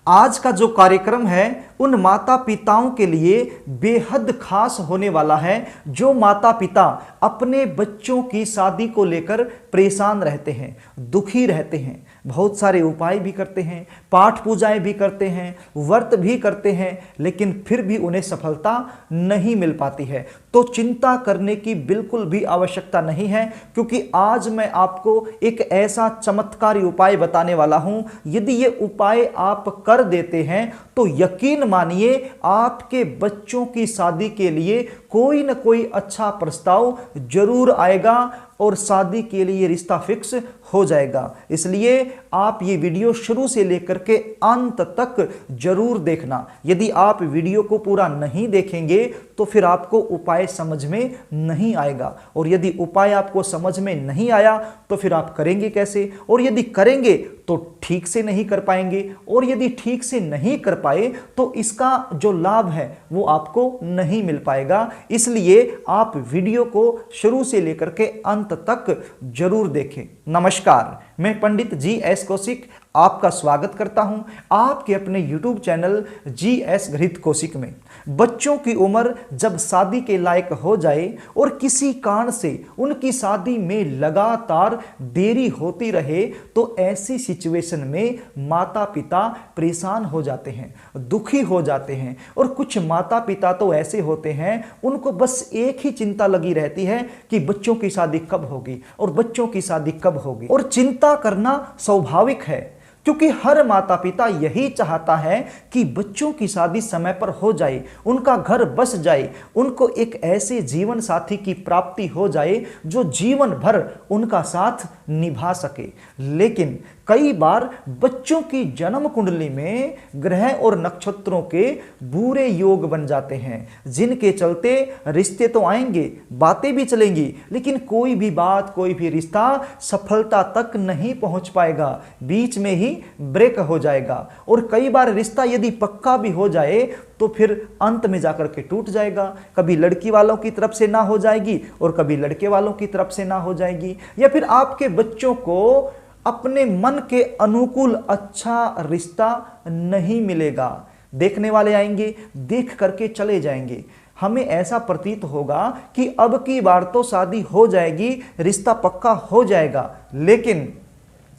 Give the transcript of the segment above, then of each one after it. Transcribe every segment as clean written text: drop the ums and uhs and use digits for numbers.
आज का जो कार्यक्रम है उन माता पिताओं के लिए बेहद खास होने वाला है जो माता पिता अपने बच्चों की शादी को लेकर परेशान रहते हैं, दुखी रहते हैं, बहुत सारे उपाय भी करते हैं, पाठ पूजाएं भी करते हैं, व्रत भी करते हैं, लेकिन फिर भी उन्हें सफलता नहीं मिल पाती है। तो चिंता करने की बिल्कुल भी आवश्यकता नहीं है, क्योंकि आज मैं आपको एक ऐसा चमत्कारी उपाय बताने वाला हूं। यदि ये उपाय आप कर देते हैं तो यकीन मानिए आपके बच्चों की शादी के लिए कोई न कोई अच्छा प्रस्ताव जरूर आएगा और शादी के लिए रिश्ता फिक्स हो जाएगा। इसलिए आप ये वीडियो शुरू से लेकर के अंत तक जरूर देखना। यदि आप वीडियो को पूरा नहीं देखेंगे तो फिर आपको उपाय समझ में नहीं आएगा, और यदि उपाय आपको समझ में नहीं आया तो फिर आप करेंगे कैसे, और यदि करेंगे तो ठीक से नहीं कर पाएंगे, और यदि ठीक से नहीं कर पाए तो इसका जो लाभ है वो आपको नहीं मिल पाएगा। इसलिए आप वीडियो को शुरू से लेकर के अंत तक जरूर देखें। नमस्कार, मैं पंडित GS कौशिक आपका स्वागत करता हूं आपके अपने YouTube चैनल GS गृहीत कौशिक में। बच्चों की उम्र जब शादी के लायक हो जाए और किसी कारण से उनकी शादी में लगातार देरी होती रहे तो ऐसी सिचुएशन में माता पिता परेशान हो जाते हैं, दुखी हो जाते हैं। और कुछ माता पिता तो ऐसे होते हैं उनको बस एक ही चिंता लगी रहती है कि बच्चों की शादी कब होगी और बच्चों की शादी कब होगी। और चिंता करना स्वाभाविक है, क्योंकि हर माता पिता यही चाहता है कि बच्चों की शादी समय पर हो जाए, उनका घर बस जाए, उनको एक ऐसे जीवन साथी की प्राप्ति हो जाए जो जीवन भर उनका साथ निभा सके। लेकिन कई बार बच्चों की जन्म कुंडली में ग्रह और नक्षत्रों के बुरे योग बन जाते हैं, जिनके चलते रिश्ते तो आएंगे, बातें भी चलेंगी, लेकिन कोई भी बात, कोई भी रिश्ता सफलता तक नहीं पहुंच पाएगा, बीच में ही ब्रेक हो जाएगा। और कई बार रिश्ता यदि पक्का भी हो जाए तो फिर अंत में जाकर के टूट जाएगा। कभी लड़की वालों की तरफ से ना हो जाएगी और कभी लड़के वालों की तरफ से ना हो जाएगी, या फिर आपके बच्चों को अपने मन के अनुकूल अच्छा रिश्ता नहीं मिलेगा। देखने वाले आएंगे, देख करके चले जाएंगे। हमें ऐसा प्रतीत होगा कि अब की बार तो शादी हो जाएगी, रिश्ता पक्का हो जाएगा, लेकिन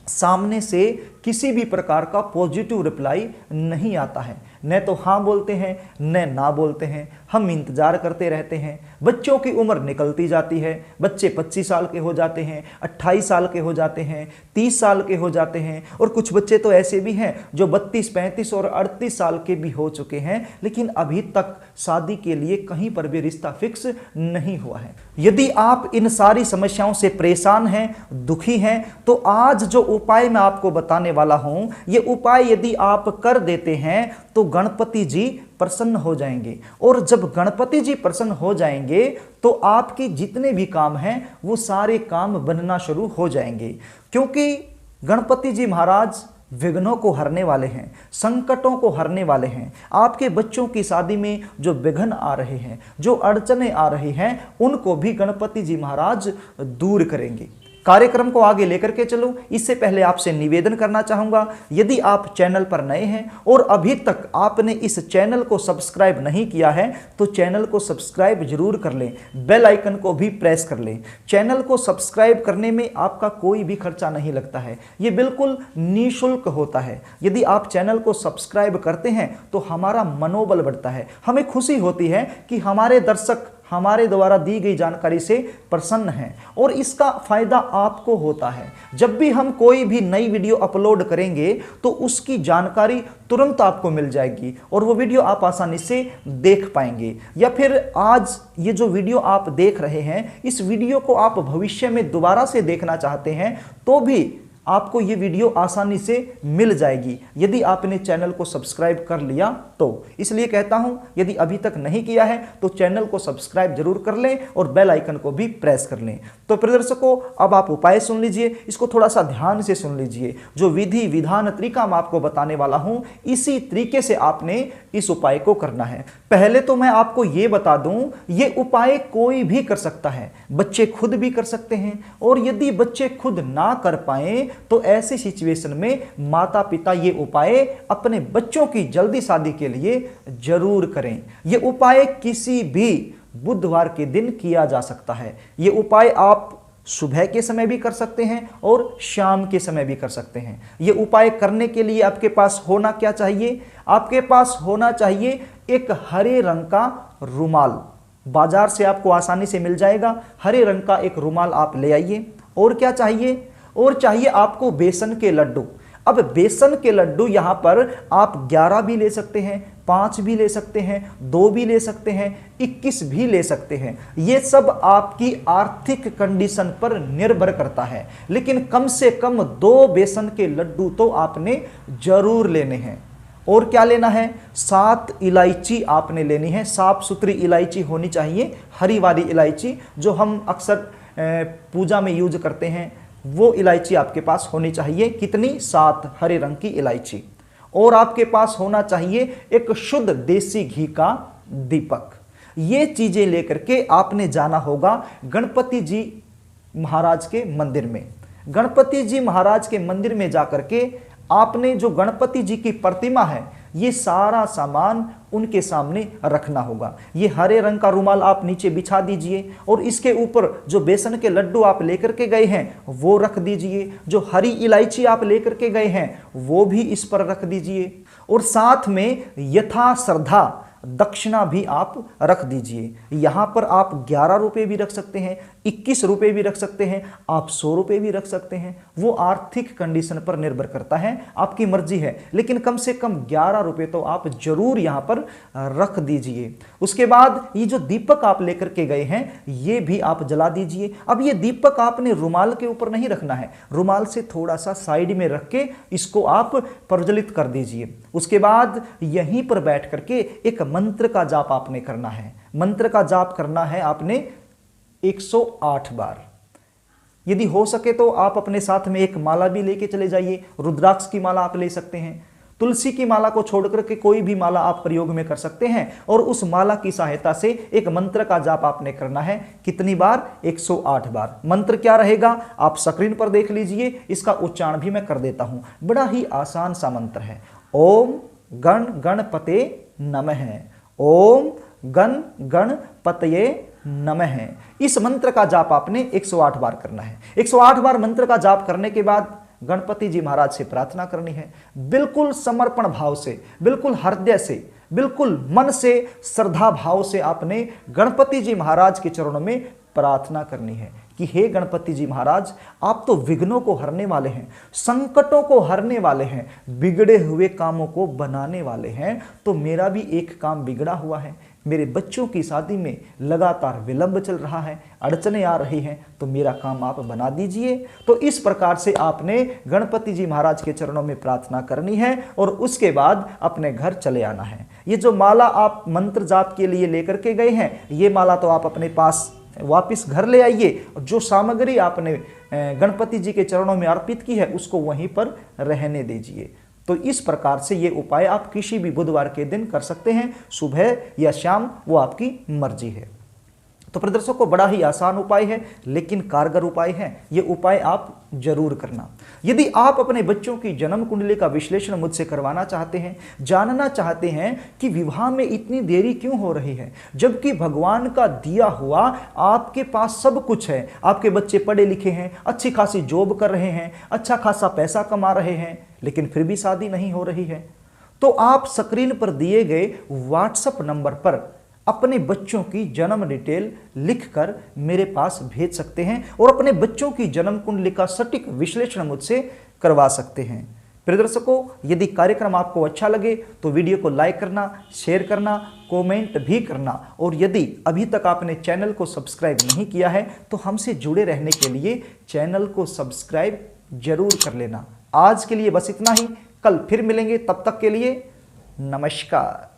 सामने से किसी भी प्रकार का पॉजिटिव रिप्लाई नहीं आता है। न तो हाँ बोलते हैं न ना बोलते हैं, हम इंतजार करते रहते हैं। बच्चों की उम्र निकलती जाती है, बच्चे 25 साल के हो जाते हैं, 28 साल के हो जाते हैं, 30 साल के हो जाते हैं, और कुछ बच्चे तो ऐसे भी हैं जो 32, 35 और 38 साल के भी हो चुके हैं, लेकिन अभी तक शादी के लिए कहीं पर भी रिश्ता फिक्स नहीं हुआ है। यदि आप इन सारी समस्याओं से परेशान हैं, दुखी हैं, तो आज जो उपाय मैं आपको बताने वाला हूं, ये उपाय यदि आप कर देते हैं तो गणपति जी प्रसन्न हो जाएंगे। और जब गणपति जी प्रसन्न हो जाएंगे तो आपके जितने भी काम हैं वो सारे काम बनना शुरू हो जाएंगे, क्योंकि गणपति जी महाराज विघ्नों को हरने वाले हैं, संकटों को हरने वाले हैं। आपके बच्चों की शादी में जो विघ्न आ रहे हैं, जो अड़चने आ रही हैं, उनको भी गणपति जी महाराज दूर करेंगे। कार्यक्रम को आगे लेकर के चलो, इससे पहले आपसे निवेदन करना चाहूंगा, यदि आप चैनल पर नए हैं और अभी तक आपने इस चैनल को सब्सक्राइब नहीं किया है तो चैनल को सब्सक्राइब जरूर कर लें, बेल आइकन को भी प्रेस कर लें। चैनल को सब्सक्राइब करने में आपका कोई भी खर्चा नहीं लगता है, ये बिल्कुल निःशुल्क होता है। यदि आप चैनल को सब्सक्राइब करते हैं तो हमारा मनोबल बढ़ता है, हमें खुशी होती है कि हमारे दर्शक हमारे द्वारा दी गई जानकारी से प्रसन्न हैं, और इसका फायदा आपको होता है। जब भी हम कोई भी नई वीडियो अपलोड करेंगे तो उसकी जानकारी तुरंत आपको मिल जाएगी और वो वीडियो आप आसानी से देख पाएंगे। या फिर आज ये जो वीडियो आप देख रहे हैं, इस वीडियो को आप भविष्य में दोबारा से देखना चाहते हैं तो भी आपको ये वीडियो आसानी से मिल जाएगी, यदि आपने चैनल को सब्सक्राइब कर लिया तो। इसलिए कहता हूं, यदि अभी तक नहीं किया है तो चैनल को सब्सक्राइब जरूर कर लें और बेल आइकन को भी प्रेस कर लें। तो प्रिय दर्शकों, अब आप उपाय सुन लीजिए, इसको थोड़ा सा ध्यान से सुन लीजिए। जो विधि विधान तरीका मैं आपको बताने वाला हूं, इसी तरीके से आपने इस उपाय को करना है। पहले तो मैं आपको ये बता दूं, ये उपाय कोई भी कर सकता है, बच्चे खुद भी कर सकते हैं, और यदि बच्चे खुद ना कर पाए तो ऐसी सिचुएशन में माता पिता ये उपाय अपने बच्चों की जल्दी शादी के लिए जरूर करें। ये उपाय किसी भी बुधवार के दिन किया जा सकता है। ये उपाय आप सुबह के समय भी कर सकते हैं और शाम के समय भी कर सकते हैं। ये उपाय करने के लिए आपके पास होना क्या चाहिए? आपके पास होना चाहिए एक हरे रंग का रुमाल। बाजार से आपको आसानी से मिल जाएगा। हरे रंग का एक रुमाल आप ले आइए। और क्या चाहिए? और चाहिए आपको बेसन के लड्डू। अब बेसन के लड्डू यहां पर आप 11 भी ले सकते हैं, 5 भी ले सकते हैं, 2 भी ले सकते हैं, 21 भी ले सकते हैं। ये सब आपकी आर्थिक कंडीशन पर निर्भर करता है, लेकिन कम से कम 2 बेसन के लड्डू तो आपने जरूर लेने हैं। और क्या लेना है? 7 इलायची आपने लेनी है। साफ सुथरी इलायची होनी चाहिए, हरी वाली इलायची जो हम अक्सर पूजा में यूज करते हैं, वो इलायची आपके पास होनी चाहिए। कितनी? 7 हरे रंग की इलायची। और आपके पास होना चाहिए एक शुद्ध देसी घी का दीपक। ये चीजें लेकर के आपने जाना होगा गणपति जी महाराज के मंदिर में। गणपति जी महाराज के मंदिर में जाकर के आपने जो गणपति जी की प्रतिमा है, ये सारा सामान उनके सामने रखना होगा। ये हरे रंग का रुमाल आप नीचे बिछा दीजिए और इसके ऊपर जो बेसन के लड्डू आप लेकर के गए हैं वो रख दीजिए। जो हरी इलायची आप लेकर के गए हैं वो भी इस पर रख दीजिए। और साथ में यथा श्रद्धा दक्षिणा भी आप रख दीजिए। यहां पर आप 11 रुपए भी रख सकते हैं, 21 रुपए भी रख सकते हैं, आप 100 रुपए भी रख सकते हैं। वो आर्थिक कंडीशन पर निर्भर करता है, आपकी मर्जी है, लेकिन कम से कम 11 रुपए तो आप जरूर यहां पर रख दीजिए। उसके बाद ये जो दीपक आप लेकर के गए हैं ये भी आप जला दीजिए। अब ये दीपक आपने रुमाल के ऊपर नहीं रखना है, रुमाल से थोड़ा सा साइड में रख के इसको आप प्रज्वलित कर दीजिए। उसके बाद यहीं पर बैठ करके एक मंत्र का जाप आपने करना है। मंत्र का जाप करना है आपने 108 बार। यदि हो सके तो आप अपने साथ में एक माला भी लेके चले जाइए। रुद्राक्ष की माला आप ले सकते हैं, तुलसी की माला को छोड़कर के कोई भी माला आप प्रयोग में कर सकते हैं। और उस माला की सहायता से एक मंत्र का जाप आपने करना है। कितनी बार? 108 बार। मंत्र क्या रहेगा आप स्क्रीन पर देख लीजिए, इसका उच्चारण भी मैं कर देता हूं। बड़ा ही आसान सा मंत्र है। ओम गण गणपते नमः। ओम गण गणपतये नमः। इस मंत्र का जाप आपने 108 बार करना है। 108 बार मंत्र का जाप करने के बाद गणपति जी महाराज से प्रार्थना करनी है। बिल्कुल समर्पण भाव से, बिल्कुल हृदय से, बिल्कुल मन से, श्रद्धा भाव से आपने गणपति जी महाराज के चरणों में प्रार्थना करनी है कि हे गणपति जी महाराज, आप तो विघ्नों को हरने वाले हैं, संकटों को हरने वाले हैं, बिगड़े हुए कामों को बनाने वाले हैं। तो मेरा भी एक काम बिगड़ा हुआ है, मेरे बच्चों की शादी में लगातार विलंब चल रहा है, अड़चने आ रही हैं, तो मेरा काम आप बना दीजिए। तो इस प्रकार से आपने गणपति जी महाराज के चरणों में प्रार्थना करनी है और उसके बाद अपने घर चले आना है। ये जो माला आप मंत्र जाप के लिए लेकर के गए हैं, ये माला तो आप अपने पास वापिस घर ले आइए। जो सामग्री आपने गणपति जी के चरणों में अर्पित की है उसको वहीं पर रहने दीजिए। तो इस प्रकार से ये उपाय आप किसी भी बुधवार के दिन कर सकते हैं, सुबह या शाम, वो आपकी मर्जी है। तो प्रदर्शकों, बड़ा ही आसान उपाय है लेकिन कारगर उपाय है। ये उपाय आप जरूर करना। यदि आप अपने बच्चों की जन्म कुंडली का विश्लेषण मुझसे करवाना चाहते हैं, जानना चाहते हैं कि विवाह में इतनी देरी क्यों हो रही है, जबकि भगवान का दिया हुआ आपके पास सब कुछ है, आपके बच्चे पढ़े लिखे हैं, अच्छी खासी जॉब कर रहे हैं, अच्छा खासा पैसा कमा रहे हैं, लेकिन फिर भी शादी नहीं हो रही है, तो आप स्क्रीन पर दिए गए व्हाट्सएप नंबर पर अपने बच्चों की जन्म डिटेल लिखकर मेरे पास भेज सकते हैं और अपने बच्चों की जन्म कुंडली का सटीक विश्लेषण मुझसे करवा सकते हैं। प्रिय दर्शकों, यदि कार्यक्रम आपको अच्छा लगे तो वीडियो को लाइक करना, शेयर करना, कमेंट भी करना, और यदि अभी तक आपने चैनल को सब्सक्राइब नहीं किया है तो हमसे जुड़े रहने के लिए चैनल को सब्सक्राइब जरूर कर लेना। आज के लिए बस इतना ही, कल फिर मिलेंगे, तब तक के लिए नमस्कार।